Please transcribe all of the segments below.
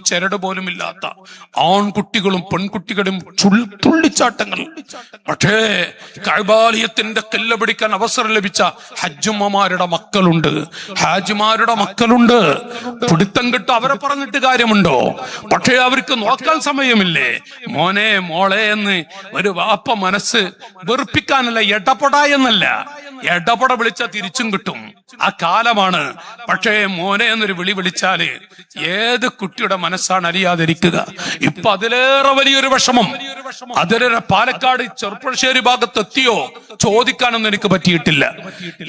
ചരട് പോലും ഇല്ലാത്ത ആൺകുട്ടികളും പെൺകുട്ടികളും തുള്ളിച്ചാട്ടങ്ങൾ. പക്ഷേ കഅബാലയത്തിന്റെ കില്ല പിടിക്കാൻ അവസരം ലഭിച്ച ഹജ്ജുമ്മമാരുടെ മക്കളുണ്ട്, ഹാജിമാരുടെ മക്കളുണ്ട്. പിടുത്തം കിട്ടും. അവരെ പറഞ്ഞിട്ട് കാര്യമുണ്ടോ? പക്ഷേ അവർക്ക് നോക്കാൻ സമയമില്ലേ? മോനെ മോളെ എന്ന് ഒരു വാപ്പ മനസ്സ് വെറുപ്പിക്കാനല്ല, ഇടപെട എന്നല്ല. ഇടപെട വിളിച്ചാൽ തിരിച്ചും കിട്ടും. ആ കാലമാണ്. പക്ഷേ മോനെ എന്നൊരു വിളി വിളിച്ചാല് ഏത് കുട്ടിയുടെ മനസ്സാണ് അറിയാതിരിക്കുക? ഇപ്പൊ അതിലേറെ വലിയൊരു വിഷമം. അതിലേറെ പാലക്കാട് ചെറുപ്പശ്ശേരി ഭാഗത്ത് എത്തിയോ ചോദിക്കാനൊന്നും എനിക്ക് പറ്റിയിട്ടില്ല.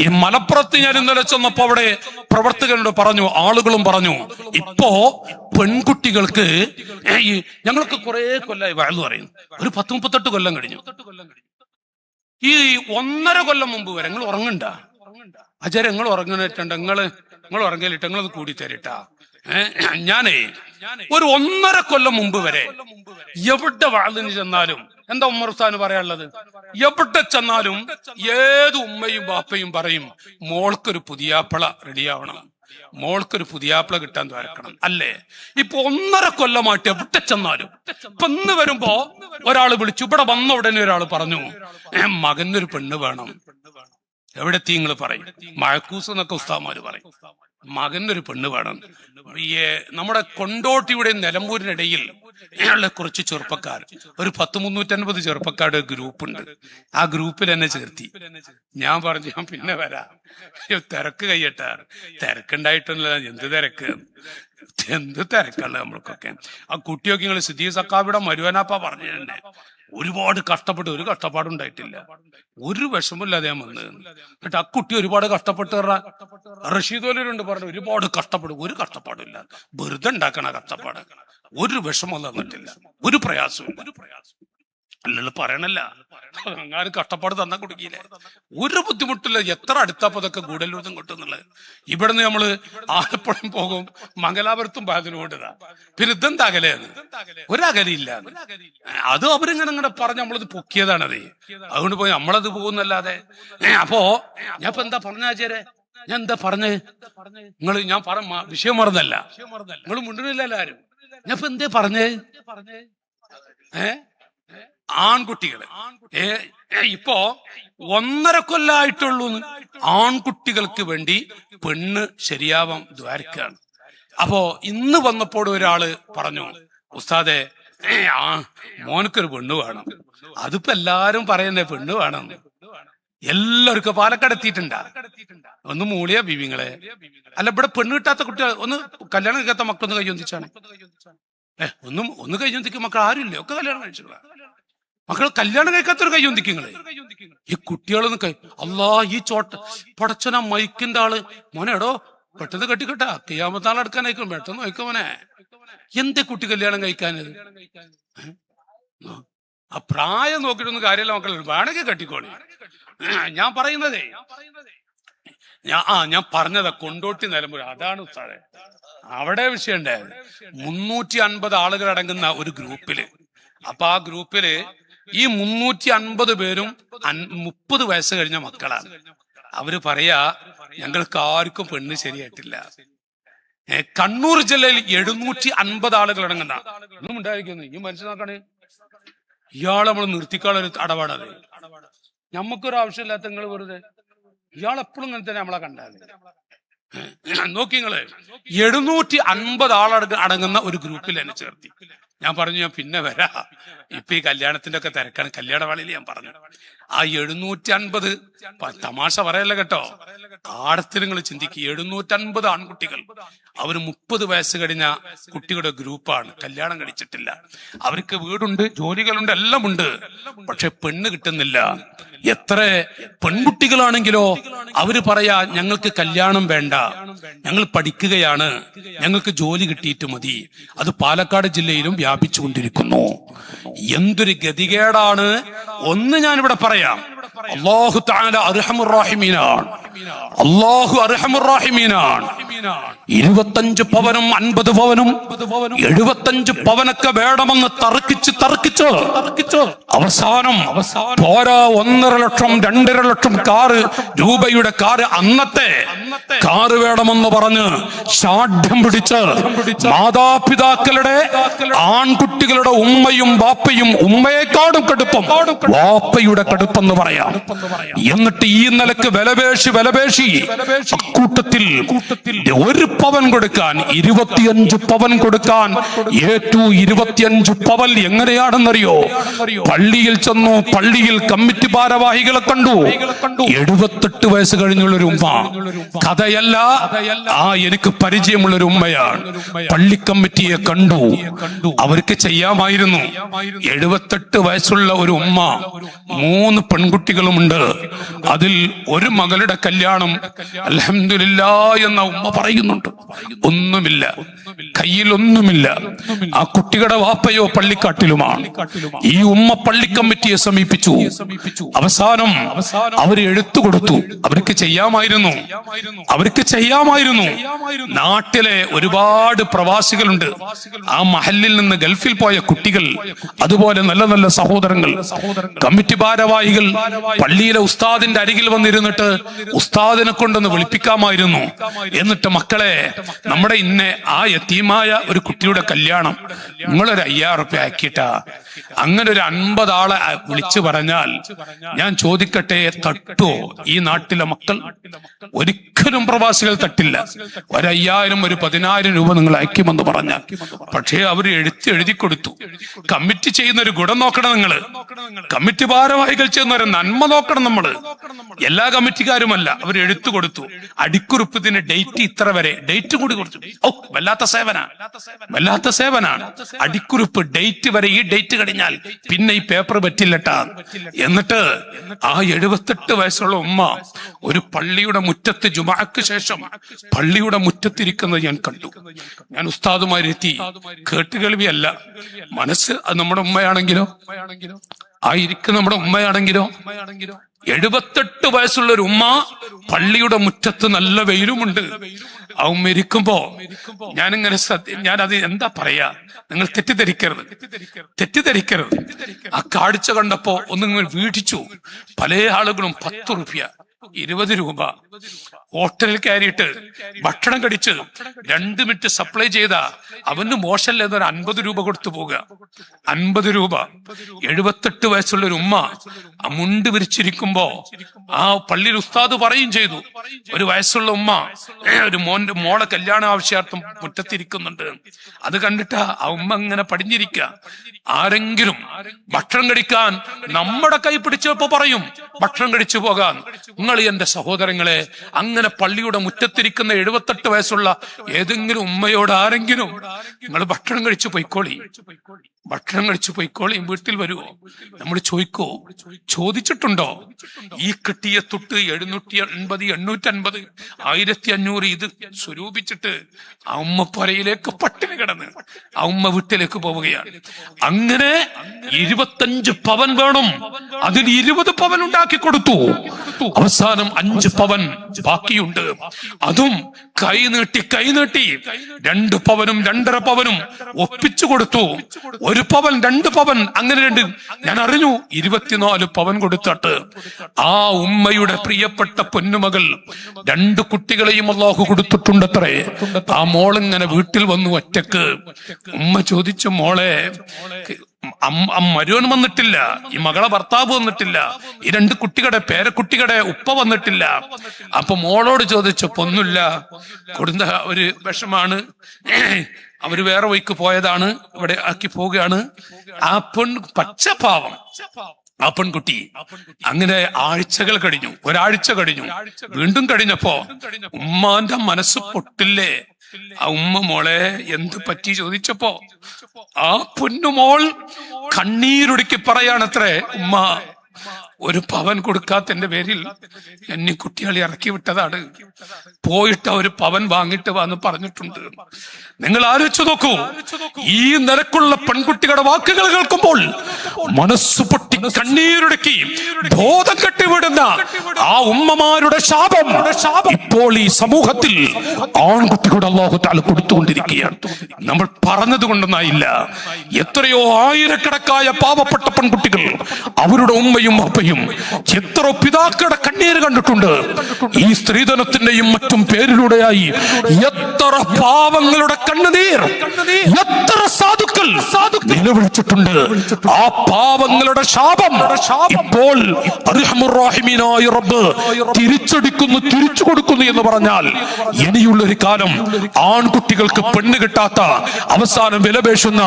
ഈ മലപ്പുറത്ത് ഞാൻ ഇന്നലെ ചെന്നപ്പോ അവിടെ പ്രവർത്തകരോട് പറഞ്ഞു, ആളുകളും പറഞ്ഞു, ഇപ്പോ പെൺകുട്ടികൾക്ക് ഞങ്ങൾക്ക് കുറെ കൊല്ലമായി വയലു പറയുന്നു, ഒരു 10-38 കൊല്ലം കഴിഞ്ഞു. ഈ 1.5 കൊല്ലം മുമ്പ് വരെ നിങ്ങൾ ഉറങ്ങണ്ട അജര, നിങ്ങൾ ഉറങ്ങണിട്ടുണ്ട്, നിങ്ങൾ ഉറങ്ങലിട്ട് നിങ്ങളത് കൂടി തരിട്ടാ. ഞാനേ ഒരു 1.5 കൊല്ലം മുമ്പ് വരെ എവിടെ വാളിന് ചെന്നാലും എന്താ ഉമ്മർ ഉസ്താദിന് പറയാനുള്ളത്? എവിടെ ചെന്നാലും ഏത് ഉമ്മയും ബാപ്പയും പറയും, മോൾക്കൊരു പുതിയാപ്പിള റെഡിയാവണം, മോൾക്കൊരു പുതിയാപ്പിള കിട്ടാൻ ദ്വാരക്കണം, അല്ലേ? ഇപ്പൊ 1.5 കൊല്ലമായിട്ട് എവിടെ ചെന്നാലും ഇപ്പൊ ഇന്ന് വരുമ്പോ ഒരാൾ വിളിച്ചു, ഇവിടെ വന്ന ഉടനെ ഒരാൾ പറഞ്ഞു, മകനൊരു പെണ്ണ് വേണം. എവിടെ നിങ്ങൾ പറയും, മഴക്കൂസ് എന്നൊക്കെ ഉസ്താദ്മാര് പറയും, മകനൊരു പെണ്ണ് വേണം. നമ്മുടെ കൊണ്ടോട്ടിയുടെയും നിലമ്പൂരിനിടയിൽ കുറച്ച് ചെറുപ്പക്കാർ, ഒരു 10-350 ചെറുപ്പക്കാരുടെ ഗ്രൂപ്പുണ്ട്. ആ ഗ്രൂപ്പിൽ എന്നെ ചേർത്തി. ഞാൻ പറഞ്ഞു, ഞാൻ പിന്നെ വരാം, തിരക്ക് കഴിയട്ടെ. തിരക്കുണ്ടായിട്ടല്ല, എന്ത് തിരക്കല്ല നമ്മൾക്കൊക്കെ. ആ കുട്ടിയൊക്കെ നിങ്ങൾ സിദ്ദീഖ് സക്കാബിയുടെ മരുവനാപ്പ പറഞ്ഞു തന്നെ, ഒരുപാട് കഷ്ടപ്പെട്ട് ഒരു കഷ്ടപ്പാടുണ്ടായിട്ടില്ല, ഒരു വിഷമില്ലാതെ ഞാൻ വന്നത്. എന്നിട്ട് ആ കുട്ടി ഒരുപാട് കഷ്ടപ്പെട്ട് റഷീദോലുണ്ട് പറഞ്ഞു, ഒരുപാട് കഷ്ടപ്പെടും, ഒരു കഷ്ടപ്പാടില്ല, വെറുതെ ഉണ്ടാക്കണ കഷ്ടപ്പാട്, ഒരു വിഷമം തന്നിട്ടില്ല, ഒരു പ്രയാസവും അല്ലല്ലോ പറയണല്ല. അങ്ങനെ കഷ്ടപ്പാട് തന്നാ കൊടുക്കില്ലേ, ഒരു ബുദ്ധിമുട്ടില്ല. എത്ര അടുത്തപ്പോ അതൊക്കെ ഗൂഢലൂതം കിട്ടുന്നുള്ളത്. ഇവിടുന്ന് നമ്മള് ആലപ്പുഴയും പോകും, മംഗലാപുരത്തും ബാതിനോടിതാ, പിന്നെ ഇതെന്താ അകലെയാണ്, ഒരകലില്ല. അത് അവരിങ്ങനെ പറഞ്ഞ് നമ്മളത് പൊക്കിയതാണത്. അതുകൊണ്ട് പോയി നമ്മളത് പോകുന്നല്ലാതെ. അപ്പോ ഞാൻ ഇപ്പൊ എന്താ പറഞ്ഞാചാരെ, ഞാൻ എന്താ പറഞ്ഞേ? ഞാൻ വിഷയം മറന്നല്ല, നിങ്ങൾ മുണ്ടിനില്ല എല്ലാരും. ഞാൻ ഇപ്പൊ എന്തേ പറഞ്ഞേ? ആൺകുട്ടികള് ഇപ്പോ 1.5 കൊല്ലായിട്ടുള്ളൂ ആൺകുട്ടികൾക്ക് വേണ്ടി പെണ്ണ് ശരിയാവാൻ ദ്വാരക്കാണ്. അപ്പോ ഇന്ന് വന്നപ്പോൾ ഒരാള് പറഞ്ഞു, ഉസ്താദെ മോനക്കൊരു പെണ്ണ് വേണം. അതിപ്പോ എല്ലാരും പറയുന്നേ പെണ്ണ് വേണം. എല്ലാവർക്കും പാലക്കാട് എത്തിയിട്ടുണ്ടാ? ഒന്ന് മൂളിയാ ബീവിങ്ങളെ. അല്ല, ഇവിടെ പെണ്ണ് കിട്ടാത്ത കുട്ടികൾ ഒന്ന് കല്യാണം കഴിക്കാത്ത മക്കളൊന്ന് കയ്യൊന്നിച്ചാണ്. ഒന്ന് കയ്യൊന്നിക്ക് മക്കൾ ആരുമില്ല, ഒക്കെ കല്യാണം കഴിച്ചിട്ടുള്ള മക്കൾ. കല്യാണം കഴിക്കാത്തൊരു കയ്യൊന്നിക്കുങ്ങളെ. ഈ കുട്ടികളൊന്ന് അല്ലാ, ഈ പടച്ചന മൈക്കിന്റെ ആള്, മോനെടോ പെട്ടെന്ന് കെട്ടിക്കെട്ടാ, കിയാമത്താൾ എടുക്കാനായിക്കും, പെട്ടെന്ന് നോക്കും മോനെ. എന്തേ കുട്ടി കല്യാണം കഴിക്കാനത്? ആ പ്രായം നോക്കിയിട്ടൊന്നും കാര്യമില്ല മക്കൾ, വേണമെങ്കിൽ കെട്ടിക്കോളി. ഞാൻ പറയുന്നതേ, ഞാൻ പറഞ്ഞതാ കൊണ്ടോട്ടി നിലമ്പൂർ, അതാണ് ഉസ്താദെ അവിടെ വിഷയം ഉണ്ടായത്. 350 ആളുകൾ അടങ്ങുന്ന ഒരു ഗ്രൂപ്പില്. അപ്പൊ ആ ഗ്രൂപ്പില് ഈ 350 പേരും 30 വയസ്സ് കഴിഞ്ഞ മക്കളാണ്. അവര് പറയാ, ഞങ്ങൾക്ക് ആർക്കും പെണ്ണ് ശരിയായിട്ടില്ല. കണ്ണൂർ ജില്ലയിൽ 750 ആളുകൾ അടങ്ങുന്ന ഒന്നും ഉണ്ടായിരിക്കുന്നു. ഈ മനസ്സിലാക്കണേ, ഇയാളെ നമ്മൾ നിർത്തിക്കാളൊരു അടപാടത്. ഞമ്മക്കൊരു ആവശ്യമില്ലാത്ത നിങ്ങൾ വെറുതെ, ഇയാൾ എപ്പോഴും ഇങ്ങനെ തന്നെ നമ്മളെ കണ്ടാൽ നോക്കി. നിങ്ങള് 750 അടങ്ങുന്ന ഒരു ഗ്രൂപ്പിൽ എന്നെ ചേർത്തി. ഞാൻ പറഞ്ഞു, ഞാൻ പിന്നെ വരാ, ഇപ്പൊ ഈ കല്യാണത്തിന്റെ ഒക്കെ തിരക്കാണ്, കല്യാണ വേളയിൽ ഞാൻ പറഞ്ഞു. ആ 750 തമാശ പറയല്ല കേട്ടോ, ആടത്തിൽ നിങ്ങൾ ചിന്തിക്കുക. 750 ആൺകുട്ടികൾ, അവര് 30 വയസ്സ് കഴിഞ്ഞ കുട്ടികളുടെ ഗ്രൂപ്പാണ്, കല്യാണം കഴിച്ചിട്ടില്ല. അവർക്ക് വീടുണ്ട്, ജോലികളുണ്ട്, എല്ലാം ഉണ്ട്, പക്ഷെ പെണ്ണ് കിട്ടുന്നില്ല. എത്ര പെൺകുട്ടികളാണെങ്കിലോ അവര് പറയാ, ഞങ്ങൾക്ക് കല്യാണം വേണ്ട, ഞങ്ങൾ പഠിക്കുകയാണ്, ഞങ്ങൾക്ക് ജോലി കിട്ടിയിട്ട് മതി. അത് പാലക്കാട് ജില്ലയിലും വ്യാപിച്ചുകൊണ്ടിരിക്കുന്നു. എന്തൊരു ഗതികേടാണ്. ഒന്ന് ഞാനിവിടെ പറയാം, അല്ലാഹു തആല അർഹമുർ റഹീമീനാണ്. അല്ലാഹു അർഹമുർ റഹീമീനാണ്. 25 പവനും 50 പവനും 75 പവനൊക്കെ വേണമെന്ന് തർക്കിച്ച് അവസാനം പോരാ 1.5 ലക്ഷം 2.5 ലക്ഷം രൂപയുടെ കാറ് അന്നത്തെ കാറ് വേണമെന്ന് പറഞ്ഞ് ഷാഠ്യം പിടിച്ച് മാതാപിതാക്കളുടെ ആൺകുട്ടികളുടെ ഉമ്മയും ബാപ്പയും ഉമ്മയെക്കാളും കടുപ്പം വാപ്പയുടെ കടുപ്പെന്ന് പറയാം. എന്നിട്ട് ഈ നിലക്ക് വിലപേശി അക്കൂട്ടത്തിൽ 1 പവൻ കൊടുക്കാൻ 25 പവൻ കൊടുക്കാൻ ഏറ്റു. 25 പവൻ എങ്ങനെയാണെന്നറിയോ? പള്ളിയിൽ ചെന്നു. പള്ളിയിൽ കമ്മിറ്റി ഭാരവാഹികളെ കണ്ടു. 78 വയസ്സ് കഴിഞ്ഞുള്ളൊരു ഉമ്മ. കഥയല്ല, എനിക്ക് പരിചയമുള്ളൊരു ഉമ്മയാണ്. പള്ളി കമ്മിറ്റിയെ കണ്ടു. അവർക്ക് ചെയ്യാമായിരുന്നു. 78 വയസ്സുള്ള ഒരു ഉമ്മ, 3 പെൺകുട്ടികളുമുണ്ട്. അതിൽ ഒരു മകളുടെ കല്യാണം അൽഹംദുലില്ലാഹ് എന്ന ഉമ്മ പറയുന്നുണ്ട്. ഒന്നുമില്ല, കയ്യിൽ ഒന്നുമില്ല. ആ കുട്ടികളുടെ വാപ്പയോ പള്ളിക്കാട്ടിലുമാണ്. ഈ ഉമ്മ പള്ളി കമ്മിറ്റിയെ സമീപിച്ചു. അവസാനം അവര് എഴുത്തു കൊടുത്തു. അവർക്ക് ചെയ്യാമായിരുന്നു. നാട്ടിലെ ഒരുപാട് പ്രവാസികളുണ്ട്. ആ മഹല്ലിൽ നിന്ന് ഗൾഫിൽ പോയ കുട്ടികൾ, അതുപോലെ നല്ല നല്ല സഹോദരങ്ങൾ, കമ്മിറ്റി ഭാരവാഹികൾ പള്ളിയിലെ ഉസ്താദിന്റെ അരികിൽ വന്നിരുന്നിട്ട് ഉസ്താദിനെ കൊണ്ടൊന്ന് വിളിപ്പിക്കാമായിരുന്നു. എന്നിട്ട് മക്കളെ, നമ്മുടെ ആ യതീമായ ഒരു കുട്ടിയുടെ കല്യാണം നിങ്ങളൊരു 5000 റുപ്യ ആക്കിയിട്ടാ, അങ്ങനെ ഒരു 50 ആളെ വിളിച്ചു പറഞ്ഞാൽ ഞാൻ ചോദിക്കട്ടെ, തട്ടോ ഈ നാട്ടിലെ മക്കൾ? ഒരിക്കലും പ്രവാസികൾ തട്ടില്ല. 5000 ഒരു 10000 രൂപ നിങ്ങൾ അയക്കുമെന്ന് പറഞ്ഞാൽ. പക്ഷേ അവർ എഴുതി കൊടുത്തു. കമ്മിറ്റി ചെയ്യുന്ന ഒരു ഗുണം നോക്കണം നിങ്ങള്. കമ്മിറ്റി ഭാരവാഹികൾ ചെയ്യുന്ന ഒരു നന്മ നോക്കണം നമ്മള്. എല്ലാ കമ്മിറ്റിക്കാരുമല്ല, അവർ എഴുത്തു കൊടുത്തു. അടിക്കുറിപ്പത്തിന് ഡേറ്റ് ഇത്ര വരെ, ഡേറ്റ് കൂടി കൊടുത്തു. വല്ലാത്ത സേവനാണ്. അടിക്കുറിപ്പ് ഡേറ്റ് വരെ, ഈ ഡേറ്റ് കഴിഞ്ഞാൽ പിന്നെ ഈ പേപ്പർ പറ്റില്ലട്ടാ. എന്നിട്ട് ആ 78 വയസ്സുള്ള ഉമ്മ ഒരു പള്ളിയുടെ മുറ്റത്ത് ജുമാക്ക് ശേഷം പള്ളിയുടെ മുറ്റത്തിരിക്കുന്നത് ഞാൻ കണ്ടു. ഞാൻ ഉസ്താദുമാരെത്തി. കേട്ടുകേൾവിയല്ല, മനസ്സ്. അത് നമ്മുടെ ഉമ്മയാണെങ്കിലോ, നമ്മുടെ ഉമ്മയാണെങ്കിലോ 78 വയസ്സുള്ള ഒരു ഉമ്മ, പള്ളിയുടെ മുറ്റത്ത് നല്ല വെയിലുമുണ്ട്. ആ ഉമ്മ ഇരിക്കുമ്പോ ഞാനത് എന്താ പറയാ, നിങ്ങൾ തെറ്റിദ്ധരിക്കരുത്. ആ കാഴ്ച കണ്ടപ്പോ ഒന്നിങ്ങനെ വീടിച്ചു. പല ആളുകളും 10 റുപ്യ 20 രൂപ ഹോട്ടലിൽ കയറിയിട്ട് ഭക്ഷണം കഴിച്ച് 2 മിനിറ്റ് സപ്ലൈ ചെയ്ത അവന് മോശമല്ല എന്നൊരു 50 രൂപ കൊടുത്തു പോവുക. 50 രൂപ. 78 വയസ്സുള്ള ഒരു ഉമ്മ ആ മുണ്ട് വിരിച്ചിരിക്കുമ്പോ ആ പള്ളിയിൽ ഉസ്താദ് പറയും ചെയ്തു, ഒരു വയസ്സുള്ള ഉമ്മ ഒരു മോളെ കല്യാണ ആവശ്യാർത്ഥം മുറ്റത്തിരിക്കുന്നുണ്ട്. അത് കണ്ടിട്ട് ആ ഉമ്മ ഇങ്ങനെ പടിഞ്ഞിരിക്കുക. ആരെങ്കിലും ഭക്ഷണം കഴിക്കാൻ നമ്മുടെ കൈ പിടിച്ചപ്പോ പറയും ഭക്ഷണം കഴിച്ചു പോകാൻ. നിങ്ങൾ എന്റെ സഹോദരങ്ങളെ, അങ്ങനെ പള്ളിയുടെ മുറ്റത്തിരിക്കുന്ന 78 വയസ്സുള്ള ഏതെങ്കിലും ഉമ്മയോട് ആരെങ്കിലും നിങ്ങൾ ഭക്ഷണം കഴിച്ചു പോയിക്കോളി, വീട്ടിൽ വരുവോ? നമ്മൾ ചോദിച്ചിട്ടുണ്ടോ? ഈ കിട്ടിയ തൊട്ട് 780, 850, 1500 ഇത് സ്വരൂപിച്ചിട്ട് ആ ഉമ്മ പുരയിലേക്ക് പട്ടിണി കിടന്ന് ആ ഉമ്മ വീട്ടിലേക്ക് പോവുകയാണ്. അങ്ങനെ 25 പവൻ വേണം. അതിൽ 20 പവൻ ഉണ്ടാക്കി കൊടുത്തു. അവസാനം 5 പവൻ ബാക്കിയുണ്ട്. അതും കൈ നീട്ടി 2 പവനും 2.5 പവനും ഒപ്പിച്ചു കൊടുത്തു. 1 പവൻ 2 പവൻ, അങ്ങനെ 2. ഞാൻ അറിഞ്ഞു 24 പവൻ കൊടുത്തിട്ട് ആ ഉമ്മയുടെ പ്രിയപ്പെട്ട പൊന്നുമകൾ 2 കുട്ടികളെയും അല്ലാഹു കൊടുത്തിട്ടുണ്ടത്രേ. ആ മോളിങ്ങനെ വീട്ടിൽ വന്നു ഒറ്റക്ക്. ഉമ്മ ചോദിച്ചു, മോളെ, മരുവൻ വന്നിട്ടില്ല, ഈ മകളെ ഭർത്താവ് വന്നിട്ടില്ല, ഈ 2 കുട്ടികളുടെ പേരക്കുട്ടികളുടെ ഉപ്പ വന്നിട്ടില്ല. അപ്പൊ മോളോട് ചോദിച്ചപ്പോ ഒന്നുമില്ല, കൊടുത്ത ഒരു വിഷമാണ്, അവര് വേറെ വഴിക്ക് പോയതാണ്, ഇവിടെ ആക്കി പോവുകയാണ്. ആ പച്ചപ്പാവം ആ പെൺകുട്ടി അങ്ങനെ ആഴ്ചകൾ കഴിഞ്ഞു. ഒരാഴ്ച കഴിഞ്ഞു, വീണ്ടും കഴിഞ്ഞപ്പോ ഉമ്മാന്റെ മനസ്സ് പൊട്ടില്ലേ? ആ ഉമ്മ, മോളെ എന്ത് പറ്റി ചോദിച്ചപ്പോ ആ പൊന്നുമോൾ കണ്ണീരൊടുക്കി പറയാണത്രേ, ഉമ്മ, ഒരു പവൻ കൊടുക്കാത്തതിന്റെ പേരിൽ എന്നെ കുട്ടികളെ ഇറക്കി വിട്ടതാണ്. പോയിട്ട് ഒരു പവൻ വാങ്ങിട്ട് വന്ന് പറഞ്ഞിട്ടുണ്ട്. നിങ്ങൾ ആലോചിച്ചു നോക്കൂ, ഈ നിലക്കുള്ള പെൺകുട്ടികളുടെ വാക്കുകൾ കേൾക്കുമ്പോൾ മനസ്സ് പൊട്ടി കണ്ണീരൊടുക്കി ബോധം കെട്ടിവിടുന്ന ആ ഉമ്മമാരുടെ ശാപം ഇപ്പോൾ ഈ സമൂഹത്തിൽ ആൺകുട്ടികളുടെ അല്ലാഹു തആല കൊടുത്തുകൊണ്ടിരിക്കുകയാണ്. നമ്മൾ പറഞ്ഞത് കൊണ്ടൊന്നായില്ല. എത്രയോ ആയിരക്കണക്കായ പാവപ്പെട്ട പെൺകുട്ടികൾ, അവരുടെ ഉമ്മയും അപ്പയും എത്ര പിതാക്കളുടെ കണ്ണീര് കണ്ടിട്ടുണ്ട്. ഈ സ്ത്രീധനത്തിന്റെയും മറ്റും പേരിലൂടെയായി എത്ര പാവങ്ങളുടെ കണ്ണുനീർ, എത്ര സാധുക്കൾ നിലവിളിച്ചിട്ടുണ്ട്. ആ പാവങ്ങളുടെ ശാപം ഇപ്പോൾ അർഹമുർ റഹീമീനായ റബ്ബ് തിരിച്ചു കൊടുക്കുന്നു എന്ന് പറഞ്ഞാൽ, ഇനിയുള്ളൊരു കാലം ആൺകുട്ടികൾക്ക് പെണ്ണ് കിട്ടാത്ത അവസാനം വിലപേശുന്ന,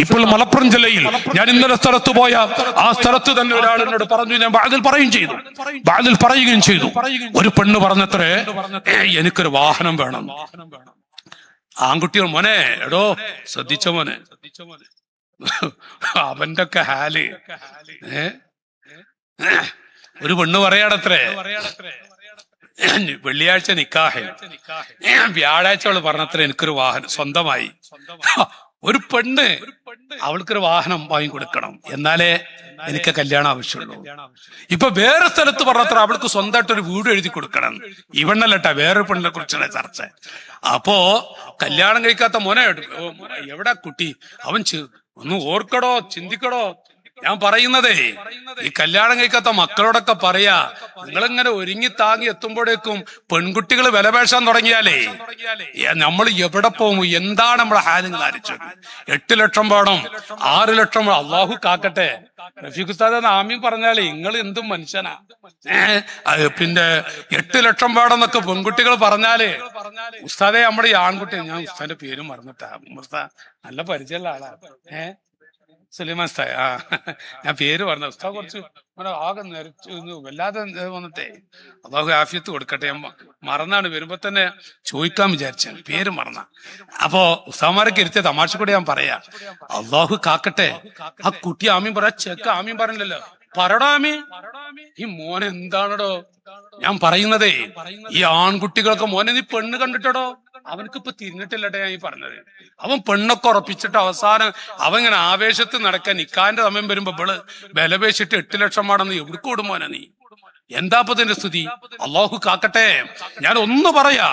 ഇപ്പോൾ മലപ്പുറം ജില്ലയിൽ ഞാൻ ഇന്നലെ സ്ഥലത്ത് പോയ ആ സ്ഥലത്ത് തന്നെ ഒരാൾ എന്നോട് പറഞ്ഞു, ഞാൻ ബാദിൽ പറയുകയും ചെയ്തു. ഒരു പെണ്ണ് പറഞ്ഞത്രേ, എനിക്കൊരു വാഹനം വേണം. ആൺകുട്ടികൾ, മോനെ എടോ ശ്രദ്ധിച്ച മോനെ, അവന്റെ ഒക്കെ ഹാല്. ഒരു പെണ്ണ് പറയാടത്രേ, വെള്ളിയാഴ്ച നിക്കാഹ്, വ്യാഴാഴ്ച അവള് പറഞ്ഞത്രേ എനിക്കൊരു വാഹനം സ്വന്തമായി. ഒരു പെണ്ണ് അവൾക്കൊരു വാഹനം വാങ്ങിക്കൊടുക്കണം, എന്നാലേ എനിക്ക് കല്യാണം ആവശ്യമുള്ളൂ. ഇപ്പൊ വേറെ സ്ഥലത്ത് പറഞ്ഞത്ര അവൾക്ക് സ്വന്തമായിട്ട് ഒരു വീട് എഴുതി കൊടുക്കണം. ഇവണ്ണല്ലട്ടാ, വേറെ പെണ്ണിനെ കുറിച്ചാണ് ചർച്ച. അപ്പോ കല്യാണം കഴിക്കാത്ത മോനെ എവിടെ കുട്ടി, അവൻ ഒന്ന് ഓർക്കടോ, ചിന്തിക്കടോ. ഞാൻ പറയുന്നതേ, ഈ കല്യാണം കഴിക്കാത്ത മക്കളോടൊക്കെ പറയാ, നിങ്ങളിങ്ങനെ ഒരുങ്ങി താങ്ങി എത്തുമ്പോഴേക്കും പെൺകുട്ടികൾ വിലപേശാൻ തുടങ്ങിയാലേ നമ്മൾ എവിടെ പോകും? എന്താണ് നമ്മളെ ഹാലിങ്ങൾ ആലോചിച്ചു? 8 ലക്ഷം വേണം, 6 ലക്ഷം വേണം. അള്ളാഹു കാക്കട്ടെ. റഫീഖ് ഉസ്താദ് ആമീൻ പറഞ്ഞാലേ നിങ്ങൾ എന്തും മനുഷ്യനാ. പിന്നെ 8 ലക്ഷം വേണം എന്നൊക്കെ പെൺകുട്ടികൾ പറഞ്ഞാലേ, ഉസ്താദെ നമ്മുടെ ഈ ആൺകുട്ടി, ഞാൻ ഉസ്താദിന്റെ പേരും മറന്നിട്ടാ, നല്ല പരിചയമുള്ള ആളാ, സുലൈമാൻ ഉസ്താദ്. ഞാൻ പേര് പറഞ്ഞ ഉസ്താദ് കുറച്ച് ആകെ നിരച്ചു വല്ലാതെ വന്നിട്ടേ, അള്ളാഹു ആഫിയത്ത് കൊടുക്കട്ടെ. ഞാൻ മറന്നാണ്, വരുമ്പോ തന്നെ ചോദിക്കാൻ വിചാരിച്ചാണ്, പേര് മറന്ന. അപ്പോ ഉസ്താദ്മാരൊക്കെ ഇരുത്തിയ തമാശ കൂടെ ഞാൻ പറയാ, അള്ളാഹു കാക്കട്ടെ. ആ കുട്ടി ആമീൻ പറയാ, ചെക്ക ആമീൻ പറഞ്ഞില്ലല്ലോ, പറടാമി. ഈ മോൻ എന്താണടോ ഞാൻ പറയുന്നതേ, ഈ ആൺകുട്ടികൾക്ക്, മോനെ നീ പെണ്ണ് കണ്ടിട്ടടോ, അവനക്കിപ്പൊ തിരിഞ്ഞിട്ടില്ലട്ടെ ഞാൻ ഈ പറഞ്ഞത്. അവൻ പെണ്ണൊക്കെ ഉറപ്പിച്ചിട്ട് അവസാനം അവൻ ഇങ്ങനെ ആവേശത്തിൽ നടക്കാൻ നിക്കാന്റെ സമയം വരുമ്പോ വിലപേശിട്ട് 8 ലക്ഷം ആണെന്ന് എവിടെ കൂടുമോനെ നീ? എന്താപ്പതിന്റെ സ്ഥിതി? അള്ളാഹു കാക്കട്ടെ. ഞാൻ ഒന്ന് പറയാ,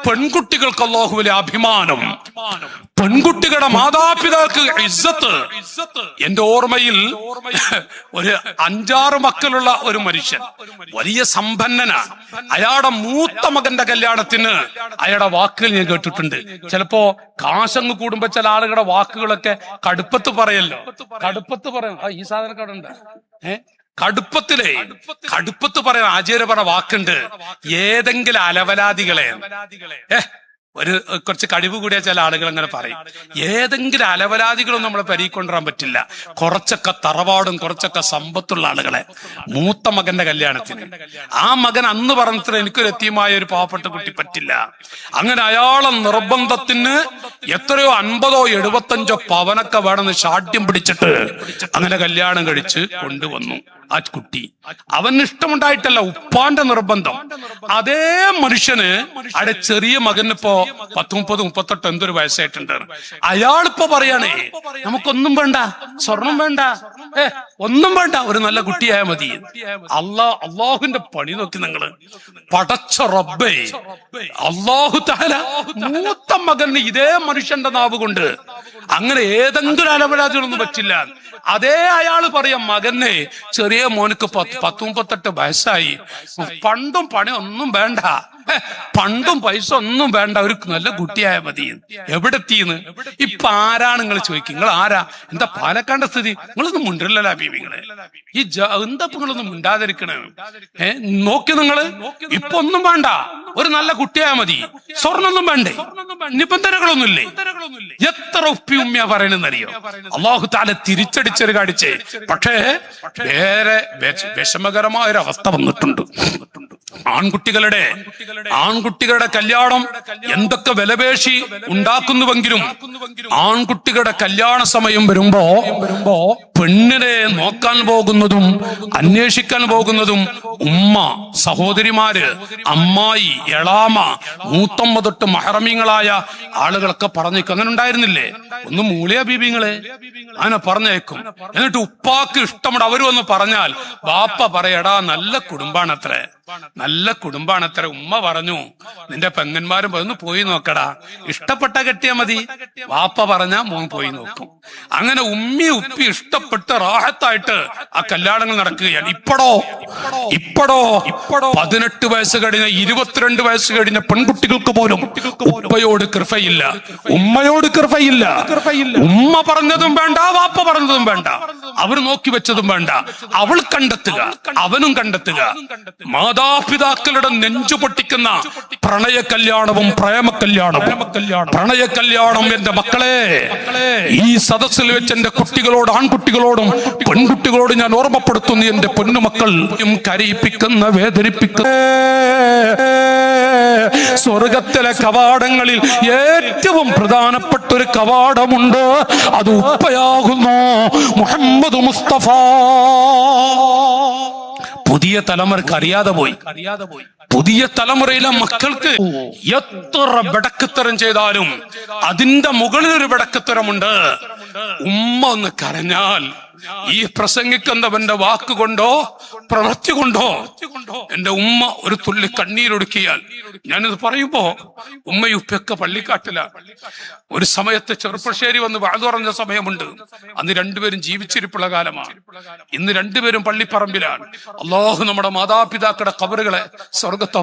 പെൺകുട്ടികൾക്ക് അള്ളാഹുവിലെ അഭിമാനം, പെൺകുട്ടികളുടെ മാതാപിതാക്ക് ഇസ്സത്ത്. എന്റെ ഓർമ്മയിൽ ഒരു 5-6 മക്കളുള്ള ഒരു മനുഷ്യൻ, വലിയ സമ്പന്നനാ. അയാളുടെ മൂത്ത മകന്റെ കല്യാണത്തിന് അയാളുടെ വാക്കുകൾ ഞാൻ കേട്ടിട്ടുണ്ട്. ചിലപ്പോ കാശങ്ങ് കൂടുമ്പോ ചില ആളുകളുടെ വാക്കുകളൊക്കെ കടുപ്പത്ത് പറയല്ലോ, കടുപ്പത്ത് പറയും. ഈ സാധനക്കാടുണ്ട് കടുപ്പത്ത് പറയാൻ ആചാര്യ പറഞ്ഞ വാക്കുണ്ട്, ഏതെങ്കിലും അലവലാദികളെ ഒരു കുറച്ച് കഴിവ് കൂടിയ ചില ആളുകൾ അങ്ങനെ പറയും. ഏതെങ്കിലും അലവലാദികളും നമ്മളെ പരിക്കൊണ്ടുവരാൻ പറ്റില്ല. കുറച്ചൊക്കെ തറവാടും കുറച്ചൊക്കെ സമ്പത്തുള്ള ആളുകളെ മൂത്ത മകന്റെ കല്യാണത്തിന്, ആ മകൻ അന്ന് പറഞ്ഞത്ര എനിക്കൊരു എത്തിയുമായ ഒരു പാവപ്പെട്ട കുട്ടി പറ്റില്ല. അങ്ങനെ അയാളെ നിർബന്ധത്തിന് എത്രയോ 50ഓ 75ഓ പവനൊക്കെ വേണമെന്ന് ശാഠ്യം പിടിച്ചിട്ട് അങ്ങനെ കല്യാണം കഴിച്ച് കൊണ്ടുവന്നു. ആ കുട്ടി അവന് ഇഷ്ടമുണ്ടായിട്ടല്ല, ഉപ്പാന്റെ നിർബന്ധം. അതേ മനുഷ്യന് അവിടെ ചെറിയ മകനിപ്പോ 30, 38 എന്തൊരു വയസ്സായിട്ടുണ്ട്. അയാളിപ്പോ പറയാണേ, നമുക്കൊന്നും വേണ്ട, സ്വർണം വേണ്ട, ഒന്നും വേണ്ട, ഒരു നല്ല കുട്ടിയായ മതി. അള്ളാഹുവിന്റെ പണി നോക്കി നിങ്ങള്. പടച്ച റബ്ബേ, അള്ളാഹു തആല മൂത്ത മകന് ഇതേ മനുഷ്യന്റെ നാവ് കൊണ്ട് അങ്ങനെ ഏതെങ്കിലും അലവലാതികളൊന്നും പറ്റില്ല. അതേ അയാള് പറയാം, മകനെ ചെറിയ മോനക്ക് 10-38 വയസ്സായി, പണ്ടും പണി ഒന്നും വേണ്ട, പണ്ടും പൈസ ഒന്നും വേണ്ട, ഒരു നല്ല കുട്ടിയായ മതി. എവിടെ എത്തിയെന്ന് ഇപ്പൊ ആരാണ് നിങ്ങൾ ചോദിക്കും? നിങ്ങൾ ആരാ? എന്താ പാലക്കാട് സ്ഥിതി? നിങ്ങളൊന്നും മുണ്ടില്ലല്ലോ ബീവിങ്ങളെ. ഈ എന്താ നിങ്ങളൊന്നും മിണ്ടാതിരിക്കണേ? നോക്കി നിങ്ങള് ഇപ്പൊ ഒന്നും വേണ്ട, ഒരു നല്ല കുട്ടിയായ മതി, സ്വർണ്ണൊന്നും വേണ്ടേ, നിബന്ധനകളൊന്നുമില്ലേ? എത്ര ഉപ്പി ഉമ്മിയാ പറയണെന്നറിയോ? അള്ളാഹു തആല തിരിച്ചടിച്ചൊരു കാണിച്ചേ. പക്ഷേ വേറെ വിഷമകരമായ ഒരു അവസ്ഥ വന്നിട്ടുണ്ട്. ആൺകുട്ടികളുടെ കല്യാണം എന്തൊക്കെ വിലപേശി ഉണ്ടാക്കുന്നുവെങ്കിലും ആൺകുട്ടികളുടെ കല്യാണ സമയം വരുമ്പോ പെണ്ണിനെ നോക്കാൻ പോകുന്നതും അന്വേഷിക്കാൻ പോകുന്നതും ഉമ്മ, സഹോദരിമാര്, അമ്മായി, എളാമ, മൂത്തമ്മ തൊട്ട് മഹറമീങ്ങളായ ആളുകളൊക്കെ പറഞ്ഞേക്കും. അങ്ങനെ ഉണ്ടായിരുന്നില്ലേ? ഒന്ന് മൂളിയ ബീബിങ്ങളെ അങ്ങനെ പറഞ്ഞേക്കും. എന്നിട്ട് ഉപ്പാക്ക് ഇഷ്ടമുണ്ട് അവര് വന്ന് പറഞ്ഞാൽ ബാപ്പ പറയടാ നല്ല കുടുംബാണത്രേ, നല്ല കുടുംബാണത്രേ. ഉമ്മ പറഞ്ഞു നിന്റെ പെങ്ങന്മാരും ഒന്ന് പോയി നോക്കടാ, ഇഷ്ടപ്പെട്ട കെട്ടിയാ മതി. വാപ്പ പറഞ്ഞാ മോൻ പോയി നോക്കും. അങ്ങനെ ഉമ്മി ഉപ്പി ഇഷ്ടപ്പെട്ട് റാഹത്തായിട്ട് ആ കല്യാണങ്ങൾ നടക്കുകയാണ്. ഇപ്പോഴോ 18 വയസ്സ് കഴിഞ്ഞ 22 വയസ്സ് കഴിഞ്ഞ പെൺകുട്ടികൾക്ക് പോലും ഉപ്പയോട് കൃപയില്ല, ഉമ്മയോട് കൃപയില്ല. ഉമ്മ പറഞ്ഞതും വേണ്ട, വാപ്പ പറഞ്ഞതും വേണ്ട, അവർ നോക്കി വെച്ചതും വേണ്ട. അവൾ കണ്ടെത്തുക, അവനും കണ്ടെത്തുക. മാതാപിതാക്കളുടെ നെഞ്ചു പൊട്ടിക്കുന്ന പ്രണയ കല്യാണവും പ്രേമ കല്യാണവും. പ്രണയ കല്യാണം എന്റെ മക്കളെ, ഈ സദസ്സിൽ വെച്ച് എന്റെ കുട്ടികളോട്, ആൺകുട്ടികളോടും പെൺകുട്ടികളോട് ഞാൻ ഓർമ്മപ്പെടുത്തുന്നു. എന്റെ പൊന്നുമക്കൾ കരയിപ്പിക്കുന്ന, വേദനിപ്പിക്കുന്ന സ്വർഗത്തിലെ കവാടങ്ങളിൽ ഏറ്റവും പ്രധാനപ്പെട്ട ഒരു കവാടമുണ്ട്. അത് ഉപ്പയാകുന്നു, മുഹമ്മദ് മുസ്തഫ. പുതിയ തലമുറക്ക് അറിയാതെ പോയി. പുതിയ തലമുറയിലെ മക്കൾക്ക് എത്ര വെടക്കുത്തരം ചെയ്താലും അതിന്റെ മുകളിലൊരു വെടക്കുത്തരമുണ്ട്. ഉമ്മ ഒന്ന് കരഞ്ഞാൽ ഈ പ്രസംഗിക്കുന്നവന്റെ വാക്കുകൊണ്ടോ പ്രവൃത്തി കൊണ്ടോ എന്റെ ഉമ്മ ഒരു തുള്ളി കണ്ണീരൊടുക്കിയാൽ, ഞാനിത് പറയുമ്പോ ഉമ്മയുപ്പൊക്കെ പള്ളിക്കാട്ടില. ഒരു സമയത്ത് ചെറുപ്പശ്ശേരി വന്ന് വാഴ പറഞ്ഞ സമയമുണ്ട്. അന്ന് രണ്ടുപേരും ജീവിച്ചിരിപ്പുള്ള കാലമാണ്. ഇന്ന് രണ്ടുപേരും പള്ളിപ്പറമ്പിലാണ്. അല്ലാഹു നമ്മുടെ മാതാപിതാക്കളുടെ ഖബറുകളെ സ്വർഗ്ഗത്തോപ്പാ